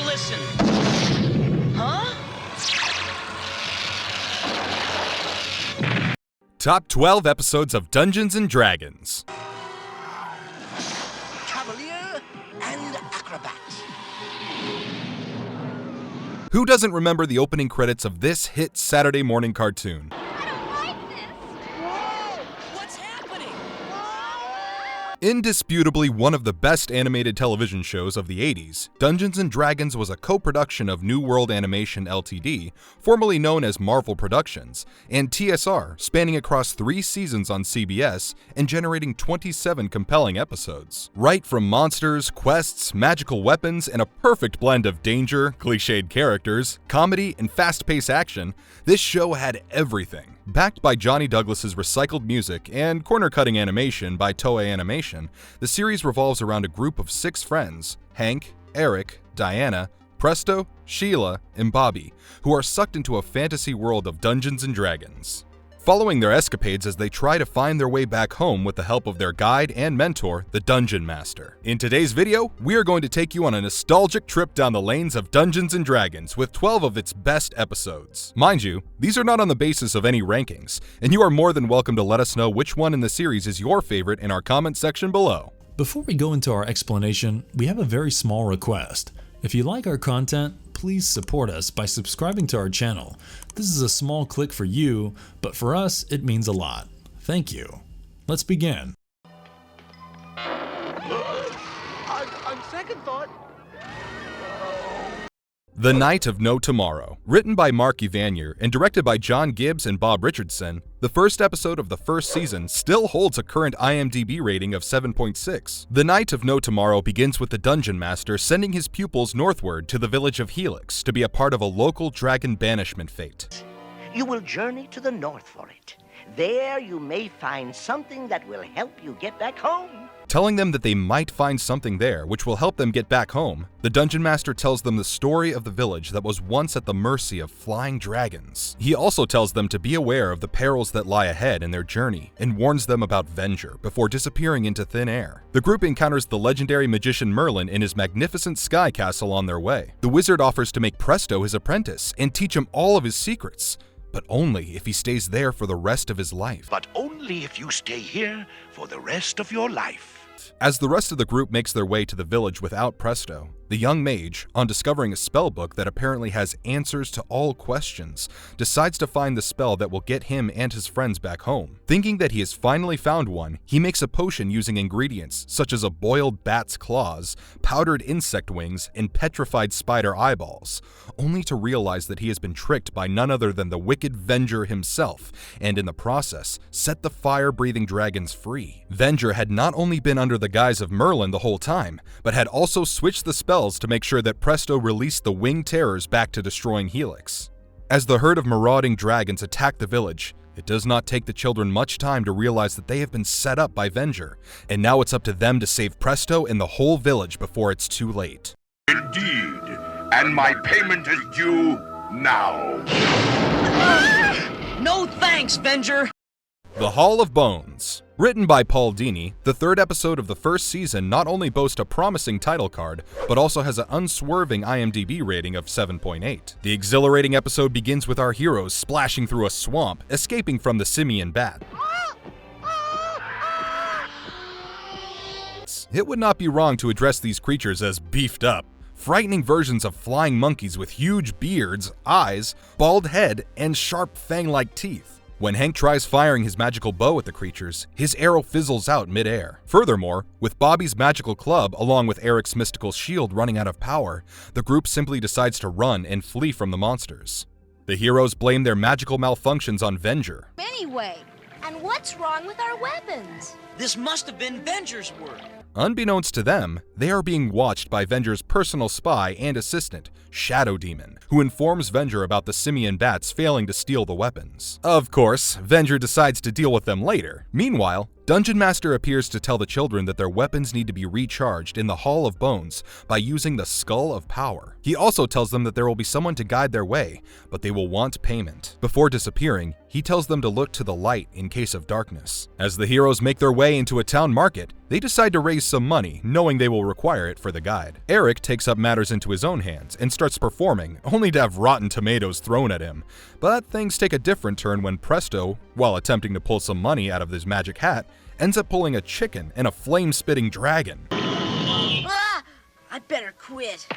listen. Huh? Top 12 episodes of Dungeons & Dragons. Cavalier and Acrobat. Who doesn't remember the opening credits of this hit Saturday morning cartoon? I don't like this. Whoa! What's happening? Indisputably one of the best animated television shows of the 80s, Dungeons & Dragons was a co-production of New World Animation Ltd, formerly known as Marvel Productions, and TSR, spanning across 3 seasons on CBS and generating 27 compelling episodes. Right from monsters, quests, magical weapons, and a perfect blend of danger, clichéd characters, comedy, and fast-paced action, this show had everything. Backed by Johnny Douglas's recycled music and corner-cutting animation by Toei Animation, the series revolves around a group of 6 friends, Hank, Eric, Diana, Presto, Sheila, and Bobby, who are sucked into a fantasy world of Dungeons & Dragons. Following their escapades as they try to find their way back home with the help of their guide and mentor, the Dungeon Master. In today's video, we are going to take you on a nostalgic trip down the lanes of Dungeons & Dragons with 12 of its best episodes. Mind you, these are not on the basis of any rankings, and you are more than welcome to let us know which one in the series is your favorite in our comment section below. Before we go into our explanation, we have a very small request. If you like our content, please support us by subscribing to our channel. This is a small click for you, but for us, it means a lot. Thank you. Let's begin. On second thought. The Night of No Tomorrow. Written by Mark Evanier and directed by John Gibbs and Bob Richardson, the first episode of the first season still holds a current IMDb rating of 7.6. The Night of No Tomorrow begins with the Dungeon Master sending his pupils northward to the village of Helix to be a part of a local dragon banishment fate. You will journey to the north for it. There you may find something that will help you get back home. Telling them that they might find something there which will help them get back home, the Dungeon Master tells them the story of the village that was once at the mercy of flying dragons. He also tells them to be aware of the perils that lie ahead in their journey and warns them about Venger before disappearing into thin air. The group encounters the legendary magician Merlin in his magnificent sky castle on their way. The wizard offers to make Presto his apprentice and teach him all of his secrets, but only if he stays there for the rest of his life. But only if you stay here for the rest of your life. As the rest of the group makes their way to the village without Presto, the young mage, on discovering a spell book that apparently has answers to all questions, decides to find the spell that will get him and his friends back home. Thinking that he has finally found one, he makes a potion using ingredients such as a boiled bat's claws, powdered insect wings, and petrified spider eyeballs, only to realize that he has been tricked by none other than the wicked Venger himself, and in the process, set the fire-breathing dragons free. Venger had not only been under the guise of Merlin the whole time, but had also switched the spells to make sure that Presto released the winged terrors back to destroying Helix. As the herd of marauding dragons attack the village, it does not take the children much time to realize that they have been set up by Venger, and now it's up to them to save Presto and the whole village before it's too late. Indeed, and my payment is due now. No thanks, Venger. The Hall of Bones. Written by Paul Dini, the third episode of the first season not only boasts a promising title card, but also has an unswerving IMDb rating of 7.8. The exhilarating episode begins with our heroes splashing through a swamp, escaping from the simian bat. It would not be wrong to address these creatures as beefed up, frightening versions of flying monkeys with huge beards, eyes, bald head, and sharp fang-like teeth. When Hank tries firing his magical bow at the creatures, his arrow fizzles out mid-air. Furthermore, with Bobby's magical club along with Eric's mystical shield running out of power, the group simply decides to run and flee from the monsters. The heroes blame their magical malfunctions on Venger. Anyway, and what's wrong with our weapons? This must have been Venger's work. Unbeknownst to them, they are being watched by Venger's personal spy and assistant, Shadow Demon, who informs Venger about the simian bats failing to steal the weapons. Of course, Venger decides to deal with them later. Meanwhile, Dungeon Master appears to tell the children that their weapons need to be recharged in the Hall of Bones by using the Skull of Power. He also tells them that there will be someone to guide their way, but they will want payment. Before disappearing, he tells them to look to the light in case of darkness. As the heroes make their way into a town market, they decide to raise some money, knowing they will require it for the guide. Eric takes up matters into his own hands and starts performing, only to have rotten tomatoes thrown at him. But things take a different turn when Presto, while attempting to pull some money out of his magic hat, ends up pulling a chicken and a flame-spitting dragon. Ah! I better quit.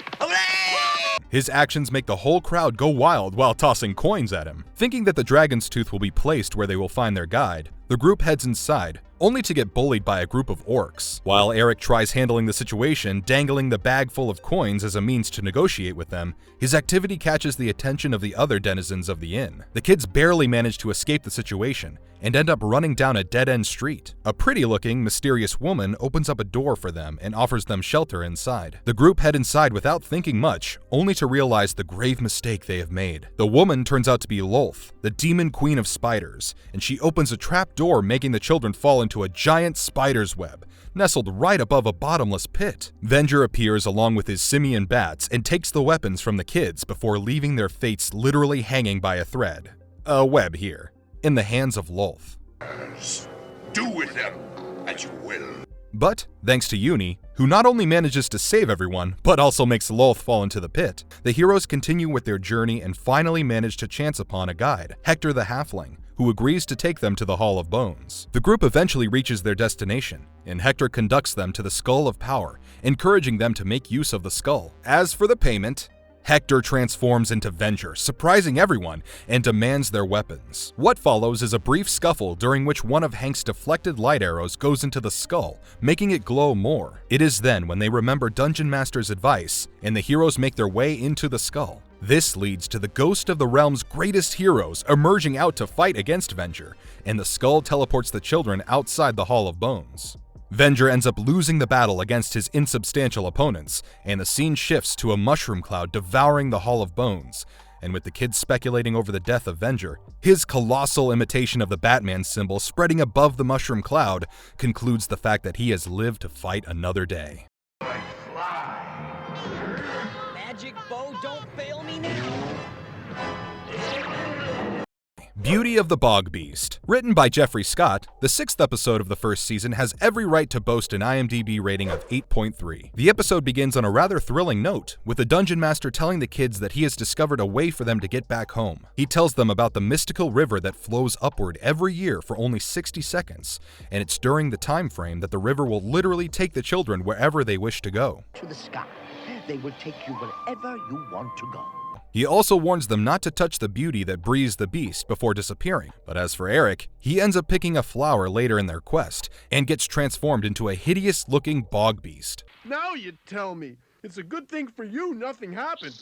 His actions make the whole crowd go wild while tossing coins at him. Thinking that the dragon's tooth will be placed where they will find their guide, the group heads inside, only to get bullied by a group of orcs. While Eric tries handling the situation, dangling the bag full of coins as a means to negotiate with them, his activity catches the attention of the other denizens of the inn. The kids barely manage to escape the situation and end up running down a dead-end street. A pretty-looking, mysterious woman opens up a door for them and offers them shelter inside. The group head inside without thinking much, only to realize the grave mistake they have made. The woman turns out to be Lolth, the demon queen of spiders, and she opens a trap door, making the children fall into a giant spider's web, nestled right above a bottomless pit. Venger appears along with his simian bats and takes the weapons from the kids before leaving their fates literally hanging by a thread. A web here, in the hands of Lolth. Do with them as you will. But, thanks to Uni, who not only manages to save everyone, but also makes Lolth fall into the pit, the heroes continue with their journey and finally manage to chance upon a guide, Hector the Halfling, who agrees to take them to the Hall of Bones. The group eventually reaches their destination, and Hector conducts them to the Skull of Power, encouraging them to make use of the skull. As for the payment, Hector transforms into Venger, surprising everyone, and demands their weapons. What follows is a brief scuffle during which one of Hank's deflected light arrows goes into the skull, making it glow more. It is then when they remember Dungeon Master's advice, and the heroes make their way into the skull. This leads to the ghost of the realm's greatest heroes emerging out to fight against Venger, and the skull teleports the children outside the Hall of Bones. Venger ends up losing the battle against his insubstantial opponents, and the scene shifts to a mushroom cloud devouring the Hall of Bones. And with the kids speculating over the death of Venger, his colossal imitation of the Batman symbol spreading above the mushroom cloud concludes the fact that he has lived to fight another day. Magic bow, don't fail me now. Beauty of the BOGBEAST. Written by Jeffrey Scott, the 6th episode of the first season has every right to boast an IMDb rating of 8.3. The episode begins on a rather thrilling note, with the Dungeon Master telling the kids that he has discovered a way for them to get back home. He tells them about the mystical river that flows upward every year for only 60 seconds, and it's during the time frame that the river will literally take the children wherever they wish to go. To the sky. They will take you wherever you want to go. He also warns them not to touch the beauty that breathes the beast before disappearing. But as for Eric, he ends up picking a flower later in their quest and gets transformed into a hideous-looking bog beast. Now you tell me. It's a good thing for you nothing happened.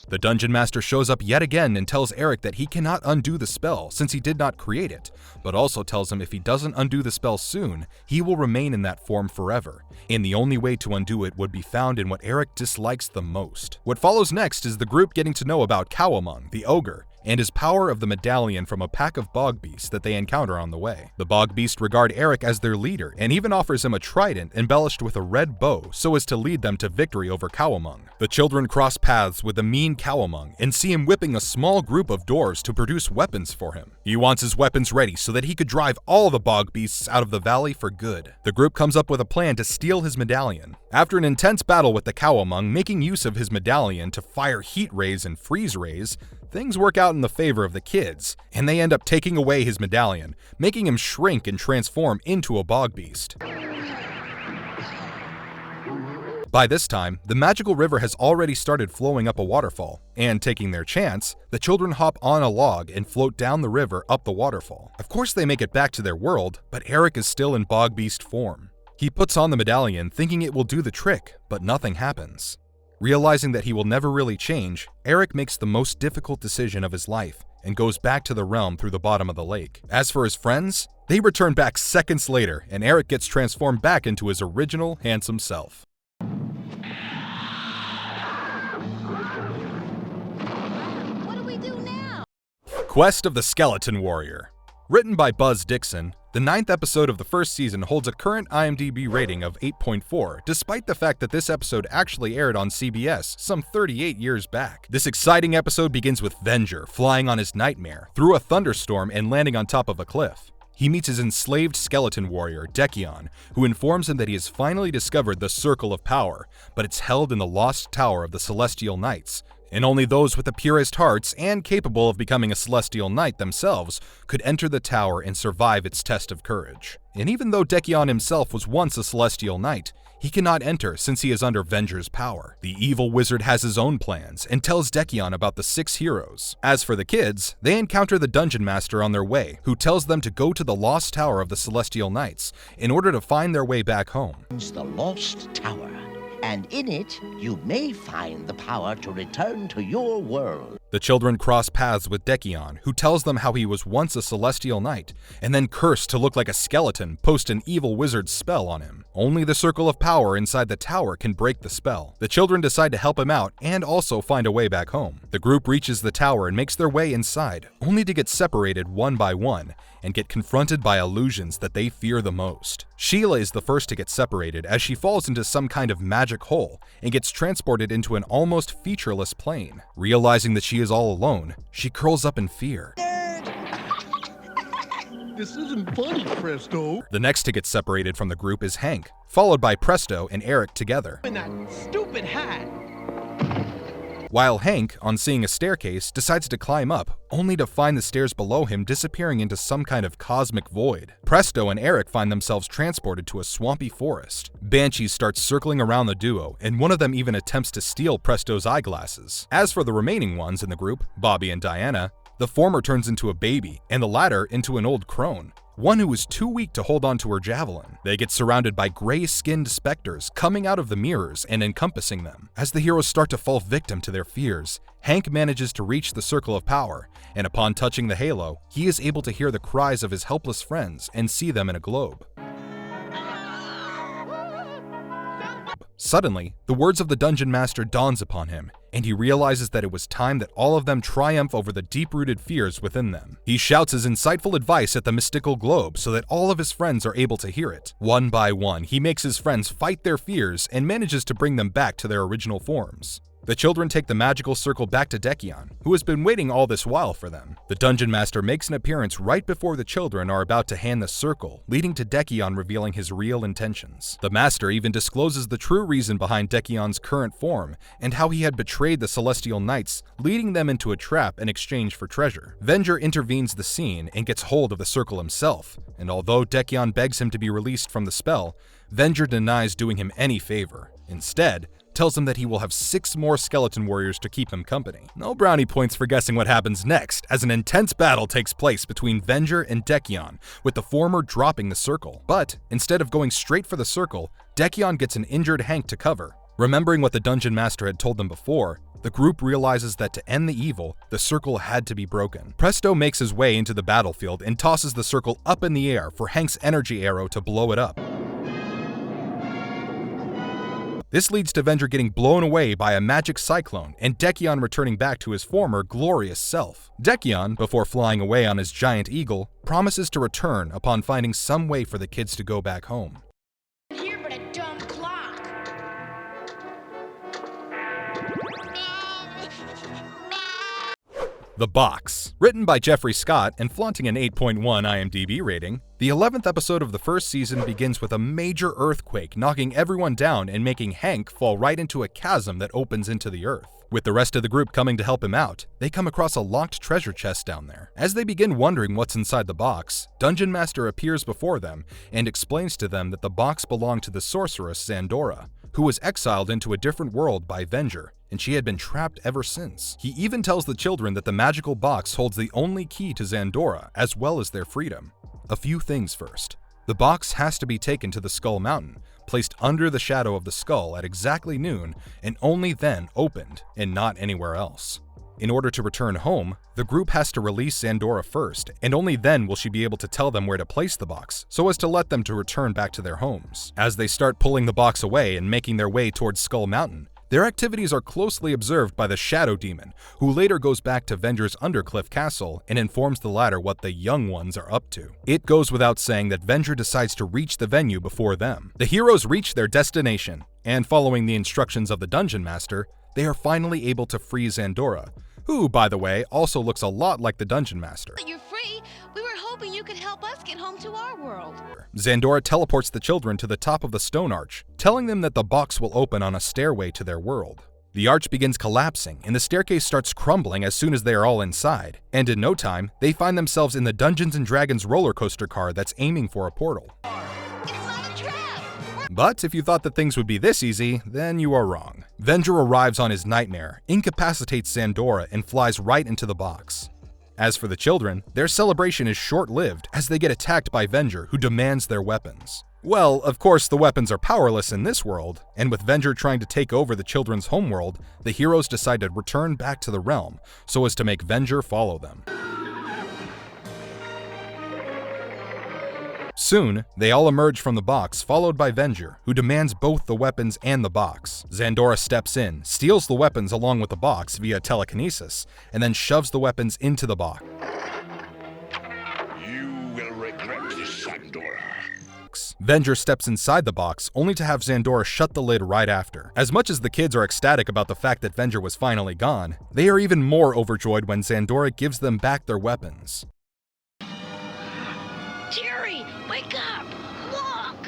The Dungeon Master shows up yet again and tells Eric that he cannot undo the spell since he did not create it, but also tells him if he doesn't undo the spell soon, he will remain in that form forever, and the only way to undo it would be found in what Eric dislikes the most. What follows next is the group getting to know about Cowamong, the ogre, and his power of the medallion from a pack of bog beasts that they encounter on the way. The bog beasts regard Eric as their leader, and even offers him a trident embellished with a red bow so as to lead them to victory over Cowamong. The children cross paths with the mean Cowamong and see him whipping a small group of dwarves to produce weapons for him. He wants his weapons ready so that he could drive all the bog beasts out of the valley for good. The group comes up with a plan to steal his medallion. After an intense battle with the Cowamong, making use of his medallion to fire heat rays and freeze rays, things work out in the favor of the kids, and they end up taking away his medallion, making him shrink and transform into a bog beast. By this time, the magical river has already started flowing up a waterfall, and taking their chance, the children hop on a log and float down the river up the waterfall. Of course they make it back to their world, but Eric is still in bog beast form. He puts on the medallion thinking it will do the trick, but nothing happens. Realizing that he will never really change, Eric makes the most difficult decision of his life and goes back to the realm through the bottom of the lake. As for his friends, they return back seconds later, and Eric gets transformed back into his original handsome self. What do we do now? Quest of the Skeleton Warrior. Written by Buzz Dixon, The 9th episode of the first season holds a current IMDb rating of 8.4, despite the fact that this episode actually aired on CBS some 38 years back. This exciting episode begins with Venger flying on his nightmare through a thunderstorm and landing on top of a cliff. He meets his enslaved skeleton warrior, Dekion, who informs him that he has finally discovered the Circle of Power, but it's held in the lost tower of the Celestial Knights, and only those with the purest hearts and capable of becoming a Celestial Knight themselves could enter the tower and survive its test of courage. And even though Dekion himself was once a Celestial Knight, he cannot enter since he is under Venger's power. The evil wizard has his own plans and tells Dekion about the 6 heroes. As for the kids, they encounter the Dungeon Master on their way, who tells them to go to the Lost Tower of the Celestial Knights in order to find their way back home. It's the Lost Tower, and in it you may find the power to return to your world. The children cross paths with Dekion, who tells them how he was once a Celestial Knight, and then cursed to look like a skeleton post an evil wizard's spell on him. Only the Circle of Power inside the tower can break the spell. The children decide to help him out and also find a way back home. The group reaches the tower and makes their way inside, only to get separated one by one and get confronted by illusions that they fear the most. Sheila is the first to get separated as she falls into some kind of magic hole and gets transported into an almost featureless plane. Realizing that she is all alone, she curls up in fear. This isn't funny, Presto. The next to get separated from the group is Hank, followed by Presto and Eric together. In that stupid hat. While Hank, on seeing a staircase, decides to climb up, only to find the stairs below him disappearing into some kind of cosmic void. Presto and Eric find themselves transported to a swampy forest. Banshees start circling around the duo, and one of them even attempts to steal Presto's eyeglasses. As for the remaining ones in the group, Bobby and Diana, the former turns into a baby, and the latter into an old crone, one who is too weak to hold on to her javelin. They get surrounded by gray-skinned specters coming out of the mirrors and encompassing them. As the heroes start to fall victim to their fears, Hank manages to reach the Circle of Power, and upon touching the halo, he is able to hear the cries of his helpless friends and see them in a globe. Suddenly, the words of the Dungeon Master dawns upon him, and he realizes that it was time that all of them triumph over the deep-rooted fears within them. He shouts his insightful advice at the mystical globe so that all of his friends are able to hear it. One by one, he makes his friends fight their fears and manages to bring them back to their original forms. The children take the magical circle back to Dekion, who has been waiting all this while for them. The Dungeon Master makes an appearance right before the children are about to hand the circle, leading to Dekion revealing his real intentions. The Master even discloses the true reason behind Dekion's current form, and how he had betrayed the Celestial Knights, leading them into a trap in exchange for treasure. Venger intervenes the scene and gets hold of the circle himself, and although Dekion begs him to be released from the spell, Venger denies doing him any favor. Instead, tells him that he will have 6 more skeleton warriors to keep him company. No brownie points for guessing what happens next, as an intense battle takes place between Venger and Dekion, with the former dropping the circle. But instead of going straight for the circle, Dekion gets an injured Hank to cover. Remembering what the Dungeon Master had told them before, the group realizes that to end the evil, the circle had to be broken. Presto makes his way into the battlefield and tosses the circle up in the air for Hank's energy arrow to blow it up. This leads to Venger getting blown away by a magic cyclone and Dekion returning back to his former glorious self. Dekion, before flying away on his giant eagle, promises to return upon finding some way for the kids to go back home. Here but a dumb clock. The Box. Written by Jeffrey Scott and flaunting an 8.1 IMDb rating, the 11th episode of the first season begins with a major earthquake knocking everyone down and making Hank fall right into a chasm that opens into the earth. With the rest of the group coming to help him out, they come across a locked treasure chest down there. As they begin wondering what's inside the box, Dungeon Master appears before them and explains to them that the box belonged to the sorceress Zandora, who was exiled into a different world by Venger, and she had been trapped ever since. He even tells the children that the magical box holds the only key to Zandora, as well as their freedom. A few things first. The box has to be taken to the Skull Mountain, placed under the shadow of the skull at exactly noon, and only then opened, and not anywhere else. In order to return home, the group has to release Zandora first, and only then will she be able to tell them where to place the box, so as to let them to return back to their homes. As they start pulling the box away and making their way towards Skull Mountain, Their activities are closely observed by the Shadow Demon, who later goes back to Venger's Undercliff Castle and informs the latter what the young ones are up to. It goes without saying that Venger decides to reach the venue before them. The heroes reach their destination, and following the instructions of the Dungeon Master, they are finally able to free Zandora, who, by the way, also looks a lot like the Dungeon Master. You're free. We were hoping you could help us get home to our world. Zandora teleports the children to the top of the stone arch, telling them that the box will open on a stairway to their world. The arch begins collapsing, and the staircase starts crumbling as soon as they are all inside, and in no time, they find themselves in the Dungeons & Dragons roller coaster car that's aiming for a portal. It's not a trap. But if you thought that things would be this easy, then you are wrong. Venger arrives on his nightmare, incapacitates Zandora, and flies right into the box. As for the children, their celebration is short-lived as they get attacked by Venger, who demands their weapons. Well, of course, the weapons are powerless in this world, and with Venger trying to take over the children's homeworld, the heroes decide to return back to the realm so as to make Venger follow them. Soon, they all emerge from the box, followed by Venger, who demands both the weapons and the box. Zandora steps in, steals the weapons along with the box via telekinesis, and then shoves the weapons into the box. You will regret this, Zandora. Venger steps inside the box, only to have Zandora shut the lid right after. As much as the kids are ecstatic about the fact that Venger was finally gone, they are even more overjoyed when Zandora gives them back their weapons. Jerry, wake up. Look.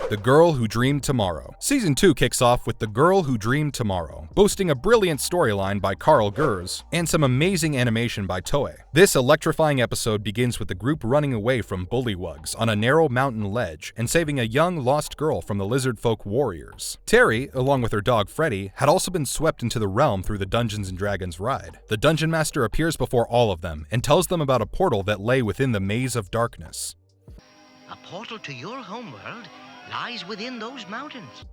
The Girl Who Dreamed Tomorrow. Season 2 kicks off with The Girl Who Dreamed Tomorrow, boasting a brilliant storyline by Carl Gers and some amazing animation by Toei. This electrifying episode begins with the group running away from bullywugs on a narrow mountain ledge and saving a young lost girl from the lizard folk warriors. Terry, along with her dog Freddy, had also been swept into the realm through the Dungeons & Dragons ride. The Dungeon Master appears before all of them and tells them about a portal that lay within the Maze of Darkness. A portal to your homeworld lies within those mountains.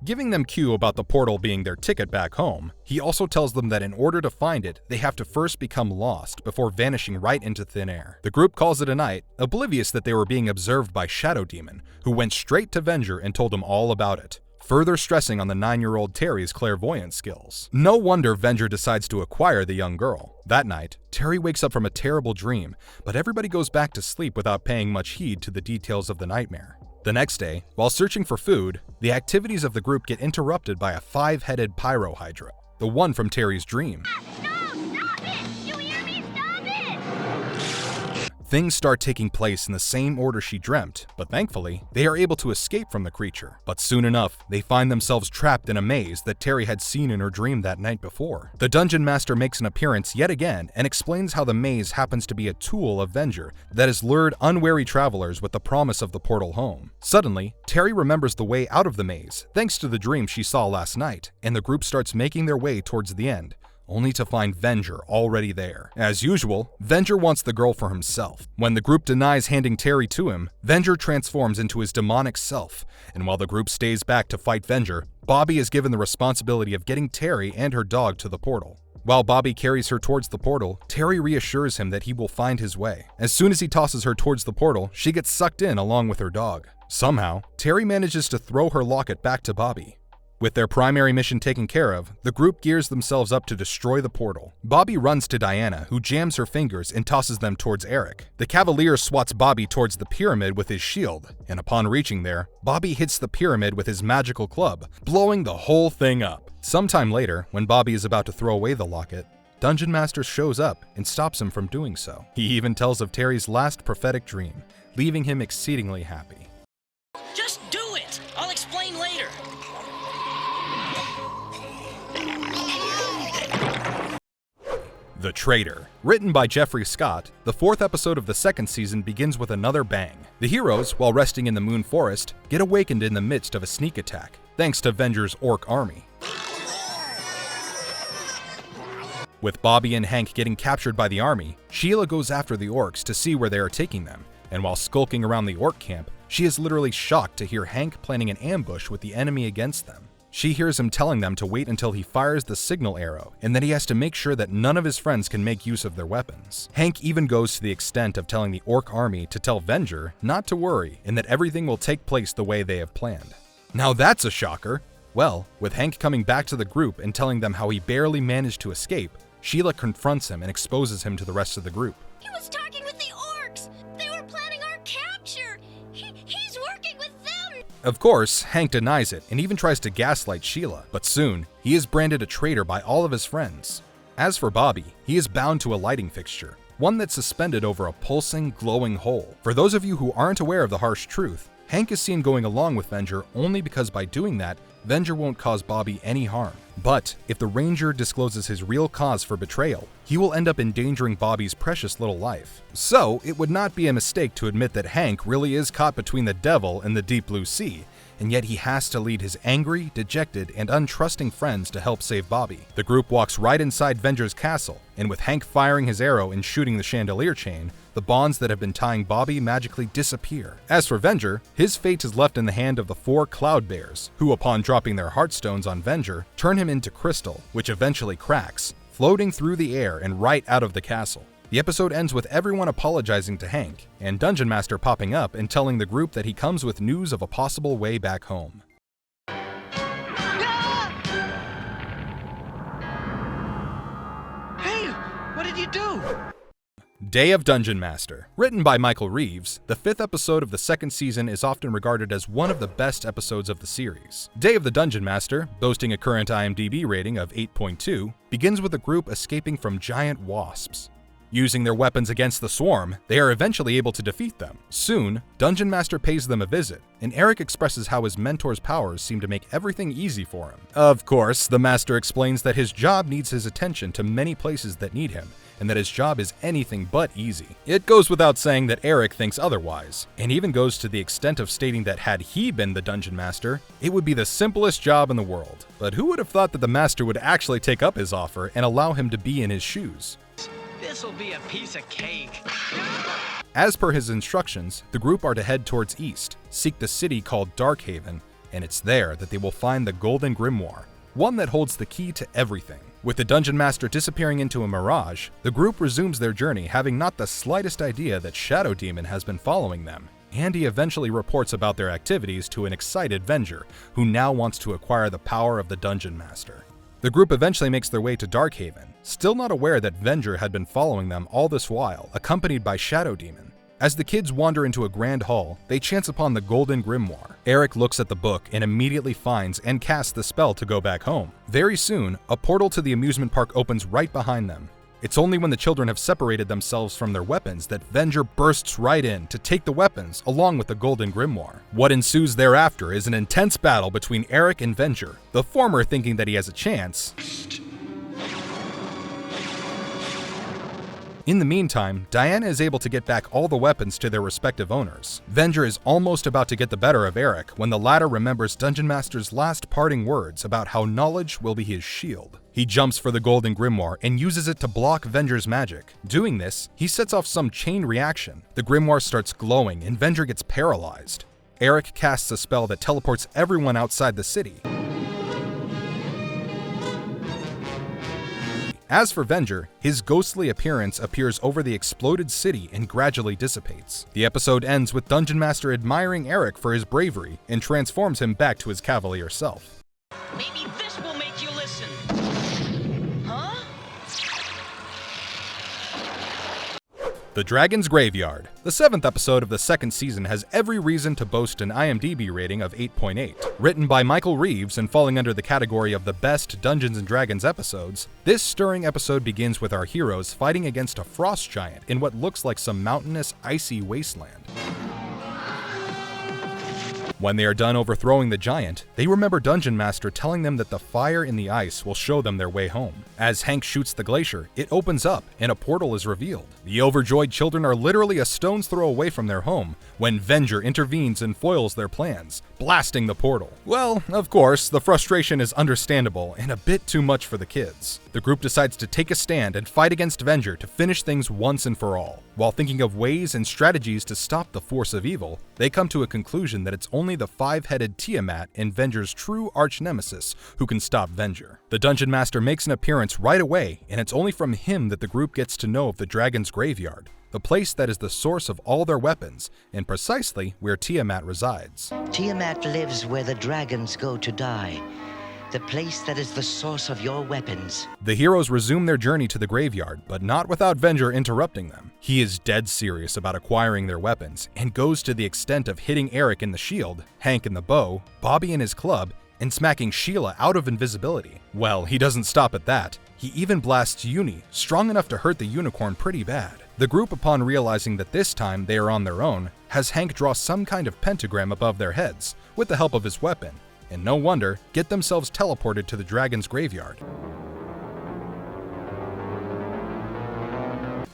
Giving them cue about the portal being their ticket back home, he also tells them that in order to find it, they have to first become lost before vanishing right into thin air. The group calls it a night, oblivious that they were being observed by Shadow Demon, who went straight to Venger and told him all about it, further stressing on the 9-year-old Terry's clairvoyant skills. No wonder Venger decides to acquire the young girl. That night, Terry wakes up from a terrible dream, but everybody goes back to sleep without paying much heed to the details of the nightmare. The next day, while searching for food, the activities of the group get interrupted by a 5-headed pyrohydra, the one from Terry's dream. No, stop it. You hear me? Stop it. Things start taking place in the same order she dreamt, but thankfully, they are able to escape from the creature. But soon enough, they find themselves trapped in a maze that Terry had seen in her dream that night before. The Dungeon Master makes an appearance yet again and explains how the maze happens to be a tool of Venger that has lured unwary travelers with the promise of the portal home. Suddenly, Terry remembers the way out of the maze, thanks to the dream she saw last night, and the group starts making their way towards the end, only to find Venger already there. As usual, Venger wants the girl for himself. When the group denies handing Terry to him, Venger transforms into his demonic self, and while the group stays back to fight Venger, Bobby is given the responsibility of getting Terry and her dog to the portal. While Bobby carries her towards the portal, Terry reassures him that he will find his way. As soon as he tosses her towards the portal, she gets sucked in along with her dog. Somehow, Terry manages to throw her locket back to Bobby. With their primary mission taken care of, the group gears themselves up to destroy the portal. Bobby runs to Diana, who jams her fingers and tosses them towards Eric. The Cavalier swats Bobby towards the pyramid with his shield, and upon reaching there, Bobby hits the pyramid with his magical club, blowing the whole thing up. Sometime later, when Bobby is about to throw away the locket, Dungeon Master shows up and stops him from doing so. He even tells of Terry's last prophetic dream, leaving him exceedingly happy. Just do it! I'll explain later. The Traitor. Written by Jeffrey Scott, the 4th episode of the 2nd season begins with another bang. The heroes, while resting in the Moon Forest, get awakened in the midst of a sneak attack, thanks to Venger's orc army. With Bobby and Hank getting captured by the army, Sheila goes after the orcs to see where they are taking them, and while skulking around the orc camp, she is literally shocked to hear Hank planning an ambush with the enemy against them. She hears him telling them to wait until he fires the signal arrow, and that he has to make sure that none of his friends can make use of their weapons. Hank even goes to the extent of telling the orc army to tell Venger not to worry and that everything will take place the way they have planned. Now that's a shocker! Well, with Hank coming back to the group and telling them how he barely managed to escape, Sheila confronts him and exposes him to the rest of the group. He was talking with the orcs. They were planning our capture. He's working with them. Of course, Hank denies it and even tries to gaslight Sheila, but soon, he is branded a traitor by all of his friends. As for Bobby, he is bound to a lighting fixture, one that's suspended over a pulsing, glowing hole. For those of you who aren't aware of the harsh truth, Hank is seen going along with Venger only because by doing that, Venger won't cause Bobby any harm. But if the Ranger discloses his real cause for betrayal, he will end up endangering Bobby's precious little life. So it would not be a mistake to admit that Hank really is caught between the devil and the deep blue sea, and yet he has to lead his angry, dejected, and untrusting friends to help save Bobby. The group walks right inside Venger's castle, and with Hank firing his arrow and shooting the chandelier chain, the bonds that have been tying Bobby magically disappear. As for Venger, his fate is left in the hand of the 4 Cloud Bears, who upon dropping their heartstones on Venger, turn him into crystal, which eventually cracks, floating through the air and right out of the castle. The episode ends with everyone apologizing to Hank, and Dungeon Master popping up and telling the group that he comes with news of a possible way back home. Hey, what did you do? Day of Dungeon Master. Written by Michael Reeves, the 5th episode of the 2nd season is often regarded as one of the best episodes of the series. Day of the Dungeon Master, boasting a current IMDb rating of 8.2, begins with a group escaping from giant wasps. Using their weapons against the swarm, they are eventually able to defeat them. Soon, Dungeon Master pays them a visit, and Eric expresses how his mentor's powers seem to make everything easy for him. Of course, the Master explains that his job needs his attention to many places that need him, and that his job is anything but easy. It goes without saying that Eric thinks otherwise, and even goes to the extent of stating that had he been the Dungeon Master, it would be the simplest job in the world. But who would have thought that the Master would actually take up his offer and allow him to be in his shoes? This'll be a piece of cake. As per his instructions, the group are to head towards east, seek the city called Darkhaven, and it's there that they will find the Golden Grimoire, one that holds the key to everything. With the Dungeon Master disappearing into a mirage, the group resumes their journey having not the slightest idea that Shadow Demon has been following them, and he eventually reports about their activities to an excited Venger, who now wants to acquire the power of the Dungeon Master. The group eventually makes their way to Darkhaven, still not aware that Venger had been following them all this while, accompanied by Shadow Demon. As the kids wander into a grand hall, they chance upon the Golden Grimoire. Eric looks at the book and immediately finds and casts the spell to go back home. Very soon, a portal to the amusement park opens right behind them. It's only when the children have separated themselves from their weapons that Venger bursts right in to take the weapons along with the Golden Grimoire. What ensues thereafter is an intense battle between Eric and Venger, the former thinking that he has a chance. In the meantime, Diana is able to get back all the weapons to their respective owners. Venger is almost about to get the better of Eric when the latter remembers Dungeon Master's last parting words about how knowledge will be his shield. He jumps for the Golden Grimoire and uses it to block Venger's magic. Doing this, he sets off some chain reaction. The Grimoire starts glowing and Venger gets paralyzed. Eric casts a spell that teleports everyone outside the city. As for Venger, his ghostly appearance appears over the exploded city and gradually dissipates. The episode ends with Dungeon Master admiring Eric for his bravery and transforms him back to his Cavalier self. Maybe this will make you listen. Huh? The Dragon's Graveyard. The 7th episode of the 2nd season has every reason to boast an IMDb rating of 8.8. Written by Michael Reeves and falling under the category of the best Dungeons & Dragons episodes, this stirring episode begins with our heroes fighting against a frost giant in what looks like some mountainous, icy wasteland. When they are done overthrowing the giant, they remember Dungeon Master telling them that the fire in the ice will show them their way home. As Hank shoots the glacier, it opens up and a portal is revealed. The overjoyed children are literally a stone's throw away from their home when Venger intervenes and foils their plans, blasting the portal. Well, of course, the frustration is understandable and a bit too much for the kids. The group decides to take a stand and fight against Venger to finish things once and for all. While thinking of ways and strategies to stop the force of evil, they come to a conclusion that it's only the five-headed Tiamat and Venger's true arch-nemesis who can stop Venger. The Dungeon Master makes an appearance right away, and it's only from him that the group gets to know of the Dragon's Graveyard, the place that is the source of all their weapons, and precisely where Tiamat resides. Tiamat lives where the dragons go to die, the place that is the source of your weapons. The heroes resume their journey to the graveyard, but not without Venger interrupting them. He is dead serious about acquiring their weapons, and goes to the extent of hitting Eric in the shield, Hank in the bow, Bobby in his club, and smacking Sheila out of invisibility. Well, he doesn't stop at that. He even blasts Uni, strong enough to hurt the unicorn pretty bad. The group, upon realizing that this time they are on their own, has Hank draw some kind of pentagram above their heads, with the help of his weapon, and no wonder, get themselves teleported to the Dragon's Graveyard.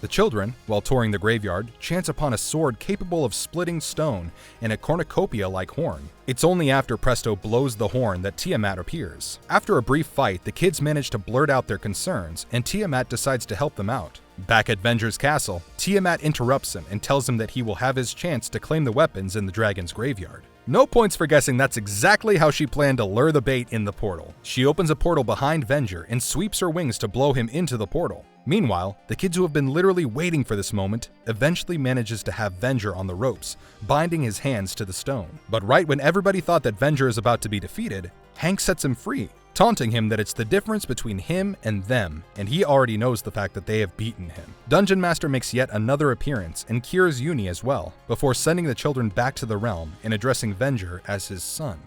The children, while touring the graveyard, chance upon a sword capable of splitting stone and a cornucopia-like horn. It's only after Presto blows the horn that Tiamat appears. After a brief fight, the kids manage to blurt out their concerns, and Tiamat decides to help them out. Back at Venger's castle, Tiamat interrupts him and tells him that he will have his chance to claim the weapons in the Dragon's Graveyard. No points for guessing that's exactly how she planned to lure the bait in the portal. She opens a portal behind Venger and sweeps her wings to blow him into the portal. Meanwhile, the kids who have been literally waiting for this moment eventually manages to have Venger on the ropes, binding his hands to the stone. But right when everybody thought that Venger is about to be defeated, Hank sets him free, taunting him that it's the difference between him and them, and he already knows the fact that they have beaten him. Dungeon Master makes yet another appearance and cures Uni as well, before sending the children back to the realm and addressing Venger as his son.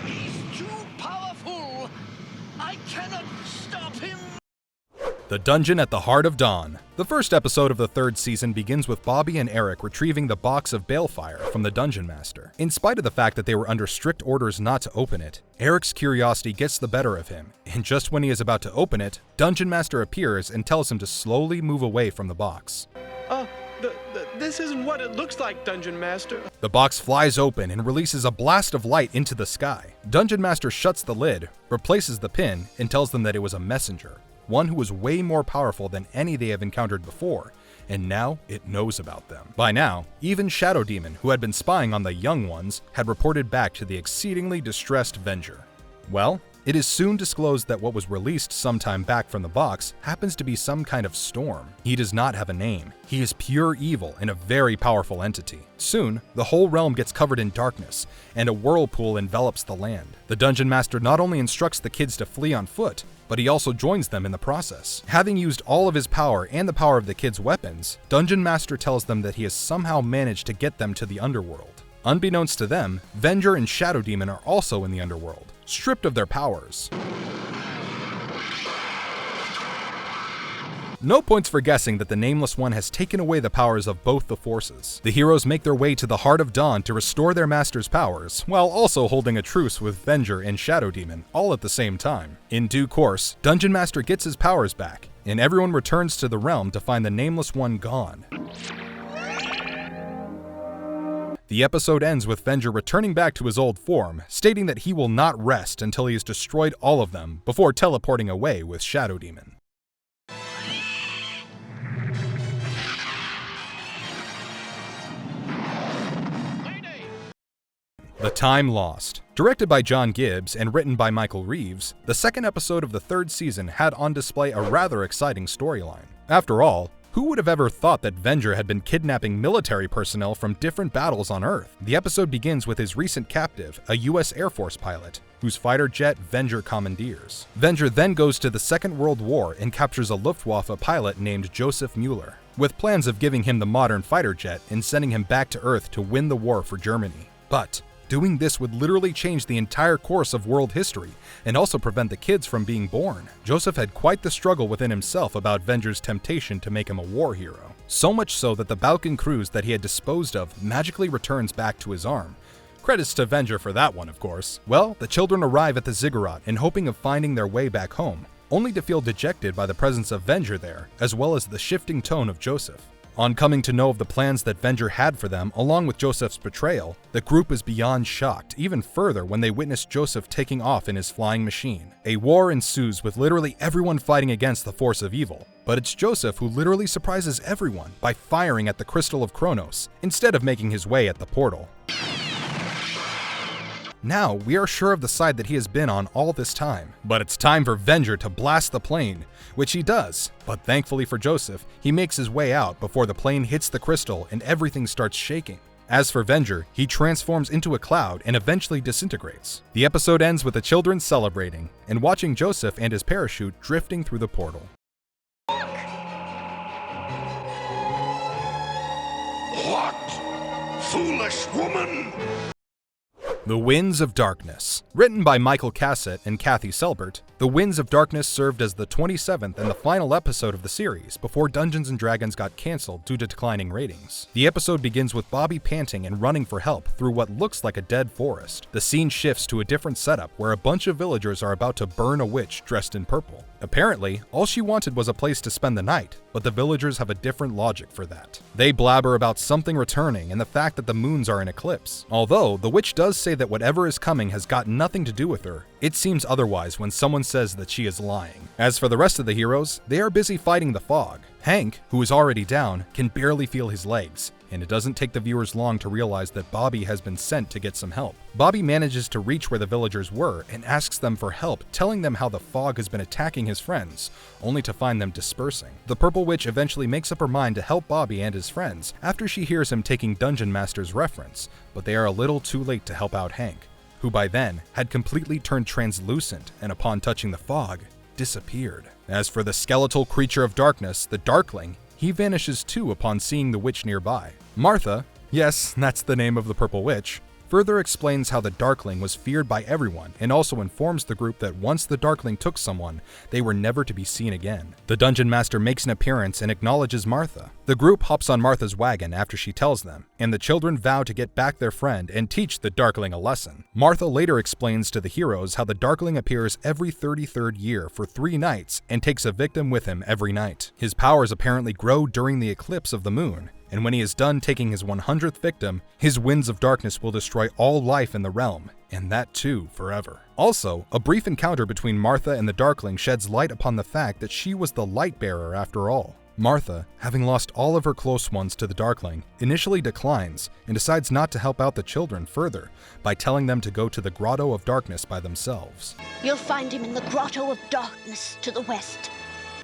He's too powerful. I cannot stop him. The Dungeon at the Heart of Dawn. The first episode of the third season begins with Bobby and Eric retrieving the box of balefire from the Dungeon Master. In spite of the fact that they were under strict orders not to open it, Eric's curiosity gets the better of him, and just when he is about to open it, Dungeon Master appears and tells him to slowly move away from the box. This isn't what it looks like, Dungeon Master. The box flies open and releases a blast of light into the sky. Dungeon Master shuts the lid, replaces the pin, and tells them that it was a messenger, one who was way more powerful than any they have encountered before, and now it knows about them. By now, even Shadow Demon, who had been spying on the young ones, had reported back to the exceedingly distressed Venger. Well, it is soon disclosed that what was released sometime back from the box happens to be some kind of storm. He does not have a name. He is pure evil and a very powerful entity. Soon, the whole realm gets covered in darkness, and a whirlpool envelops the land. The Dungeon Master not only instructs the kids to flee on foot, but he also joins them in the process. Having used all of his power and the power of the kids' weapons, Dungeon Master tells them that he has somehow managed to get them to the underworld. Unbeknownst to them, Venger and Shadow Demon are also in the underworld, stripped of their powers. No points for guessing that the Nameless One has taken away the powers of both the forces. The heroes make their way to the Heart of Dawn to restore their master's powers, while also holding a truce with Venger and Shadow Demon, all at the same time. In due course, Dungeon Master gets his powers back, and everyone returns to the realm to find the Nameless One gone. The episode ends with Venger returning back to his old form, stating that he will not rest until he has destroyed all of them, before teleporting away with Shadow Demon. The Time Lost. Directed by John Gibbs and written by Michael Reeves, the second episode of the third season had on display a rather exciting storyline. After all, who would have ever thought that Venger had been kidnapping military personnel from different battles on Earth? The episode begins with his recent captive, a US Air Force pilot, whose fighter jet Venger commandeers. Venger then goes to the Second World War and captures a Luftwaffe pilot named Joseph Mueller, with plans of giving him the modern fighter jet and sending him back to Earth to win the war for Germany. But doing this would literally change the entire course of world history and also prevent the kids from being born. Joseph had quite the struggle within himself about Venger's temptation to make him a war hero. So much so that the Balkan cruise that he had disposed of magically returns back to his arm. Credits to Venger for that one, of course. Well, the children arrive at the ziggurat in hoping of finding their way back home, only to feel dejected by the presence of Venger there, as well as the shifting tone of Joseph. On coming to know of the plans that Venger had for them, along with Joseph's betrayal, the group is beyond shocked, even further when they witness Joseph taking off in his flying machine. A war ensues with literally everyone fighting against the force of evil, but it's Joseph who literally surprises everyone by firing at the Crystal of Kronos, instead of making his way at the portal. Now, we are sure of the side that he has been on all this time, but it's time for Venger to blast the plane, which he does, but thankfully for Joseph, he makes his way out before the plane hits the crystal and everything starts shaking. As for Venger, he transforms into a cloud and eventually disintegrates. The episode ends with the children celebrating and watching Joseph and his parachute drifting through the portal. What? Foolish woman! The Winds of Darkness. Written by Michael Cassett and Kathy Selbert, The Winds of Darkness served as the 27th and the final episode of the series before Dungeons & Dragons got cancelled due to declining ratings. The episode begins with Bobby panting and running for help through what looks like a dead forest. The scene shifts to a different setup where a bunch of villagers are about to burn a witch dressed in purple. Apparently, all she wanted was a place to spend the night, but the villagers have a different logic for that. They blabber about something returning and the fact that the moons are in eclipse. Although, the witch does say that whatever is coming has got nothing to do with her, it seems otherwise when someone says that she is lying. As for the rest of the heroes, they are busy fighting the fog. Hank, who is already down, can barely feel his legs, and it doesn't take the viewers long to realize that Bobby has been sent to get some help. Bobby manages to reach where the villagers were and asks them for help, telling them how the fog has been attacking his friends, only to find them dispersing. The Purple Witch eventually makes up her mind to help Bobby and his friends after she hears him taking Dungeon Master's reference, but they are a little too late to help out Hank, who by then had completely turned translucent and upon touching the fog, disappeared. As for the skeletal creature of darkness, the Darkling, he vanishes too upon seeing the witch nearby. Martha, yes, that's the name of the Purple Witch, further explains how the Darkling was feared by everyone and also informs the group that once the Darkling took someone, they were never to be seen again. The Dungeon Master makes an appearance and acknowledges Martha. The group hops on Martha's wagon after she tells them, and the children vow to get back their friend and teach the Darkling a lesson. Martha later explains to the heroes how the Darkling appears every 33rd year for 3 nights and takes a victim with him every night. His powers apparently grow during the eclipse of the moon, and when he is done taking his 100th victim, his winds of darkness will destroy all life in the realm, and that too forever. Also, a brief encounter between Martha and the Darkling sheds light upon the fact that she was the light bearer after all. Martha, having lost all of her close ones to the Darkling, initially declines and decides not to help out the children further by telling them to go to the Grotto of Darkness by themselves. You'll find him in the Grotto of Darkness to the west.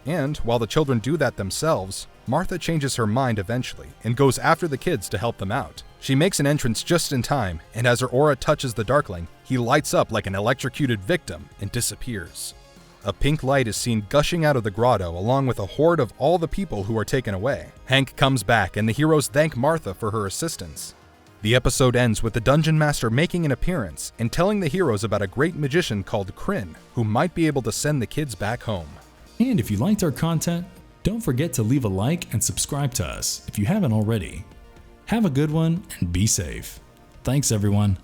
And while the children do that themselves, Martha changes her mind eventually and goes after the kids to help them out. She makes an entrance just in time, and as her aura touches the Darkling, he lights up like an electrocuted victim and disappears. A pink light is seen gushing out of the grotto along with a horde of all the people who are taken away. Hank comes back and the heroes thank Martha for her assistance. The episode ends with the Dungeon Master making an appearance and telling the heroes about a great magician called Kryn, who might be able to send the kids back home. And if you liked our content, don't forget to leave a like and subscribe to us if you haven't already. Have a good one and be safe. Thanks everyone.